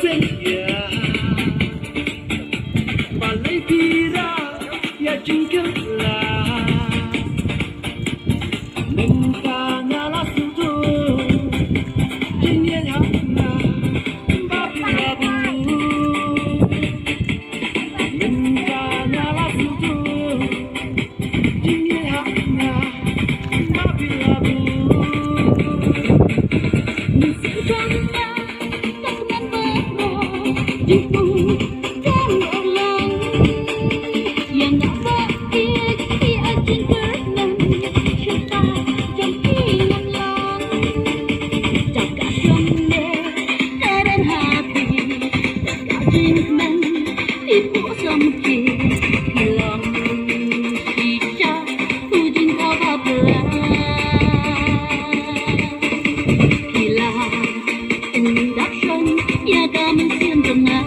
sen ya balai tira ya jingkala minta ngala sudu jinnya hana babu minta ngala sudu jinnya hana babu Ibu dan orang yang tak baik diajin berenang serta jampilan lang jaga semua keadaan hati kajin men ibu semkin hilang sisa ujung kau berat hilang induction ya kami siang tengah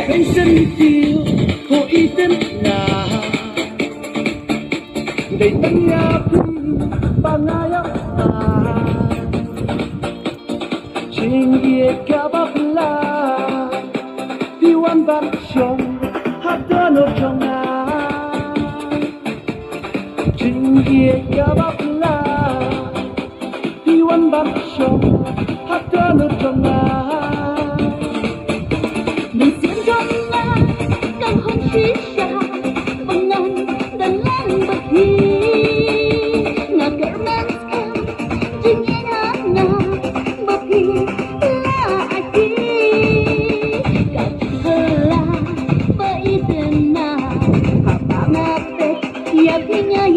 Pension feel ko item na Day tanya pun pangaya Ching ye kababla Diwan ban syong Hadano chonga Ching ye kababla Diwan ban syong Hadano chonga